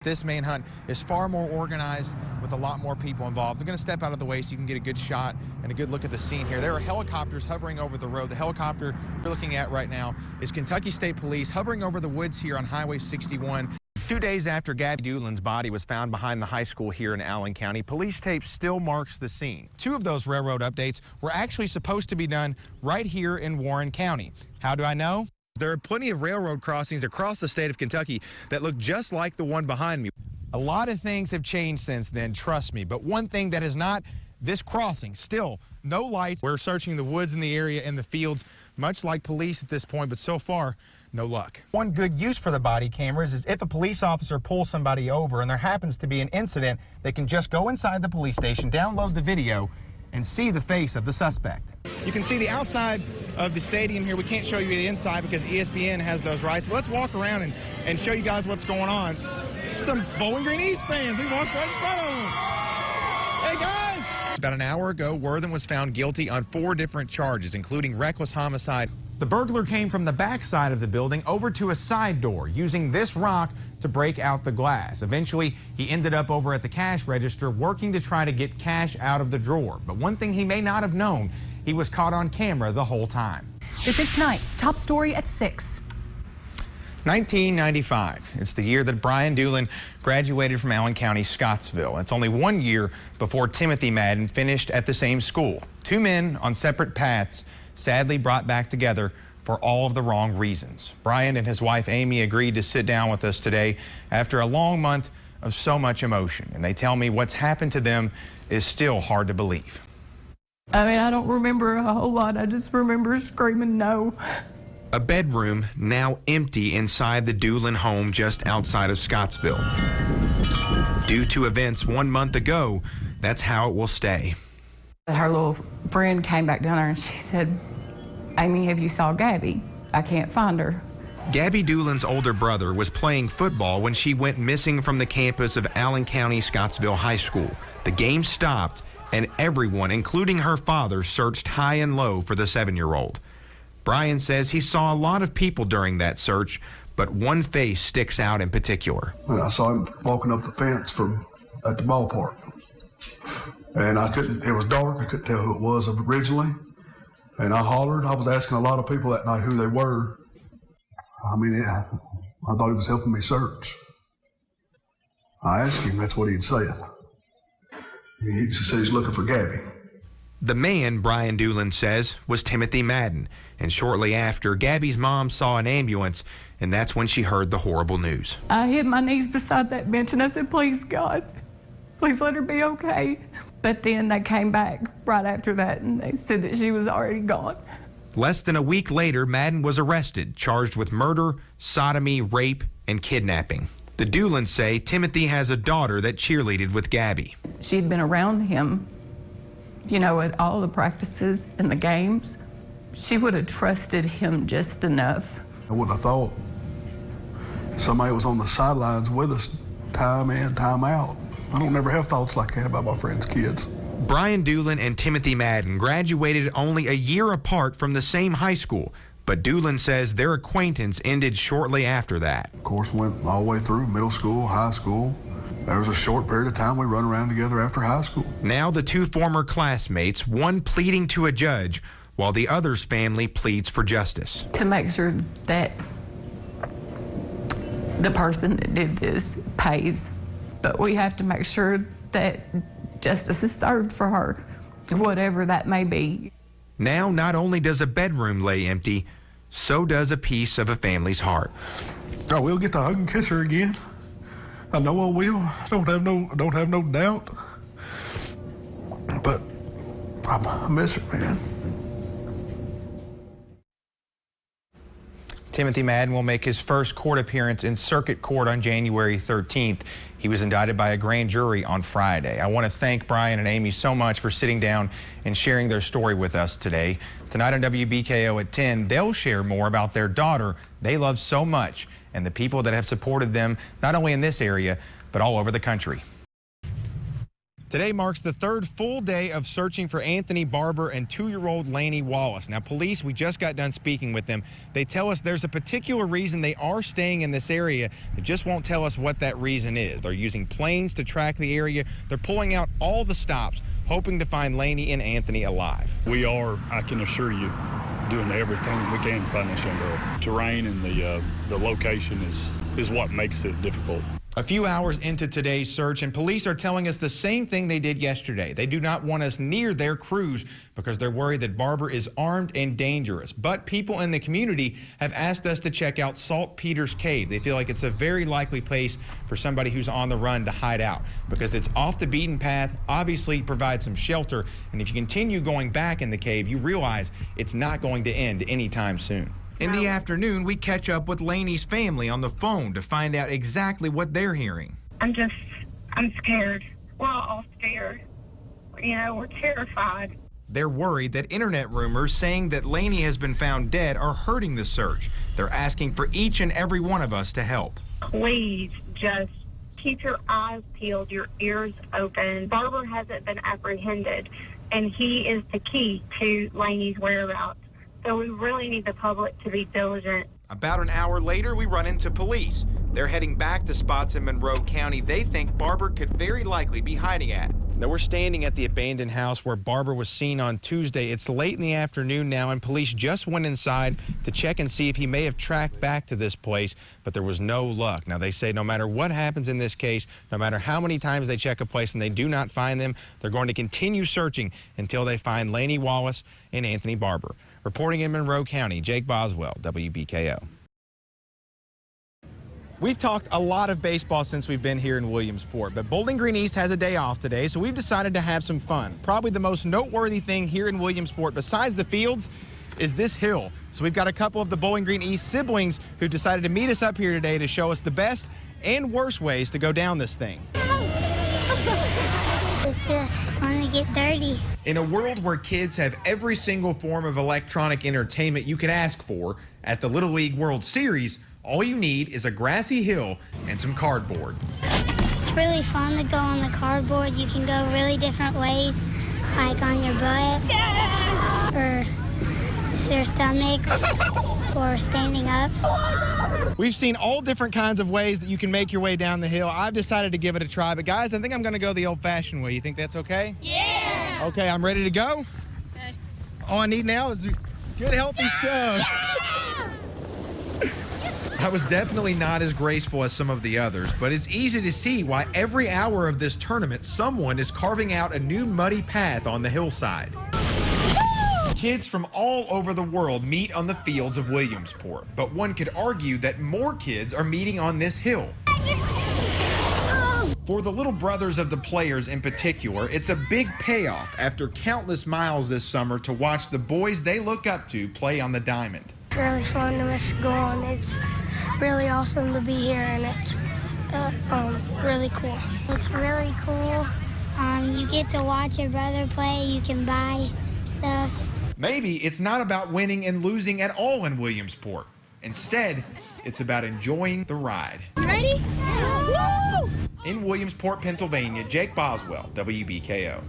this manhunt is far more organized with a lot more people involved. They're going to step out of the way so you can get a good shot and a good look at the scene here. There are helicopters hovering over the road. The helicopter we're looking at right now is Kentucky State Police hovering over the woods here on Highway 61. 2 days after Gabby Doolin's body was found behind the high school here in Allen County, police tape still marks the scene. 2 of those railroad updates were actually supposed to be done right here in Warren County. How do I know? There are plenty of railroad crossings across the state of Kentucky that look just like the one behind me. A lot of things have changed since then, trust me, but one thing that has not, this crossing, still no lights. We're searching the woods in the area and the fields, much like police at this point, but so far, no luck. One good use for the body cameras is if a police officer pulls somebody over and there happens to be an incident, they can just go inside the police station, download the video, and see the face of the suspect. You can see the outside of the stadium here. We can't show you the inside because ESPN has those rights. But let's walk around and show you guys what's going on. Some Bowling Green East fans. We walked right in front of them. Hey, guys! About an hour ago, Worthen was found guilty on 4 different charges, including reckless homicide. The burglar came from the back side of the building over to a side door, using this rock to break out the glass. Eventually, he ended up over at the cash register working to try to get cash out of the drawer. But one thing he may not have known, he was caught on camera the whole time. This is tonight's top story at 6. 1995. It's the year that Brian Doolin graduated from Allen County, Scottsville. It's only 1 year before Timothy Madden finished at the same school. 2 men on separate paths, sadly brought back together for all of the wrong reasons. Brian and his wife Amy agreed to sit down with us today after a long month of so much emotion, and they tell me what's happened to them is still hard to believe. I mean, I don't remember a whole lot. I just remember screaming no. A bedroom now empty inside the Doolin home just outside of Scottsville. Due to events 1 month ago, that's how it will stay. Her little friend came back down there and she said, "Amy, have you saw Gabby? I can't find her." Gabby Doolin's older brother was playing football when she went missing from the campus of Allen County Scottsville High School. The game stopped and everyone, including her father, searched high and low for the 7-year-old. Brian says he saw a lot of people during that search, but one face sticks out in particular. And I saw him walking up the fence at the ballpark. And it was dark, I couldn't tell who it was originally. And I hollered. I was asking a lot of people that night who they were. I mean, I thought he was helping me search. I asked him, that's what he'd said. He said he's looking for Gabby. The man, Brian Doolin says, was Timothy Madden. And shortly after, Gabby's mom saw an ambulance, and that's when she heard the horrible news. I hit my knees beside that bench and I said, "Please, God, please let her be okay." But then they came back right after that and they said that she was already gone. Less than a week later, Madden was arrested, charged with murder, sodomy, rape, and kidnapping. The Doolins say Timothy has a daughter that cheerleaded with Gabby. She'd been around him, you know, at all the practices and the games. She would have trusted him just enough. I wouldn't have thought somebody was on the sidelines with us time in, time out. I don't never have thoughts like that about my friends' kids. Brian Doolin and Timothy Madden graduated only a year apart from the same high school, but Doolin says their acquaintance ended shortly after that. Of course, went all the way through middle school, high school. There was a short period of time we run around together after high school. Now the 2 former classmates, one pleading to a judge, while the other's family pleads for justice. To make sure that the person that did this pays, but we have to make sure that justice is served for her, whatever that may be. Now, not only does a bedroom lay empty, so does a piece of a family's heart. I will get to hug and kiss her again. I know I will. I don't have no doubt. But I miss her, man. Timothy Madden will make his first court appearance in circuit court on January 13th. He was indicted by a grand jury on Friday. I want to thank Brian and Amy so much for sitting down and sharing their story with us today. Tonight on WBKO at 10, they'll share more about their daughter they love so much and the people that have supported them not only in this area, but all over the country. Today marks the third full day of searching for Anthony Barber and 2-year-old Lainey Wallace. Now, police, we just got done speaking with them. They tell us there's a particular reason they are staying in this area. They just won't tell us what that reason is. They're using planes to track the area. They're pulling out all the stops, hoping to find Lainey and Anthony alive. We are, I can assure you, doing everything we can to find this young girl. Terrain and the location is what makes it difficult. A few hours into today's search, and police are telling us the same thing they did yesterday. They do not want us near their crews because they're worried that Barber is armed and dangerous. But people in the community have asked us to check out Saltpeter's Cave. They feel like it's a very likely place for somebody who's on the run to hide out because it's off the beaten path, obviously provides some shelter, and if you continue going back in the cave, you realize it's not going to end anytime soon. In the afternoon, we catch up with Lainey's family on the phone to find out exactly what they're hearing. I'm scared. We're all scared. You know, we're terrified. They're worried that internet rumors saying that Lainey has been found dead are hurting the search. They're asking for each and every one of us to help. Please just keep your eyes peeled, your ears open. Barber hasn't been apprehended, and he is the key to Lainey's whereabouts. So we really need the public to be diligent. About an hour later, we run into police. They're heading back to spots in Monroe County they think Barber could very likely be hiding at. Now, we're standing at the abandoned house where Barber was seen on Tuesday. It's late in the afternoon now, and police just went inside to check and see if he may have tracked back to this place, but there was no luck. Now, they say no matter what happens in this case, no matter how many times they check a place and they do not find them, they're going to continue searching until they find Lainey Wallace and Anthony Barber. Reporting in Monroe County, Jake Boswell, WBKO. We've talked a lot of baseball since we've been here in Williamsport, but Bowling Green East has a day off today, so we've decided to have some fun. Probably the most noteworthy thing here in Williamsport, besides the fields, is this hill. So we've got a couple of the Bowling Green East siblings who decided to meet us up here today to show us the best and worst ways to go down this thing. It's just fun to get dirty. In a world where kids have every single form of electronic entertainment you can ask for, at the Little League World Series, all you need is a grassy hill and some cardboard. It's really fun to go on the cardboard. You can go really different ways, like on your butt, or your stomach, or standing up. We've seen all different kinds of ways that you can make your way down the hill. I've decided to give it a try, but guys, I think I'm going to go the old-fashioned way. You think that's okay? Yeah! Okay, I'm ready to go. Okay. All I need now is a good, healthy shove. I was definitely not as graceful as some of the others, but it's easy to see why every hour of this tournament, someone is carving out a new muddy path on the hillside. Kids from all over the world meet on the fields of Williamsport, but one could argue that more kids are meeting on this hill. For the little brothers of the players in particular, it's a big payoff after countless miles this summer to watch the boys they look up to play on the diamond. It's really fun to miss school, and it's really awesome to be here, and it's really cool. It's really cool. You get to watch your brother play. You can buy stuff. Maybe it's not about winning and losing at all in Williamsport. Instead, it's about enjoying the ride. Ready? Yeah. Woo! In Williamsport, Pennsylvania, Jake Boswell, WBKO.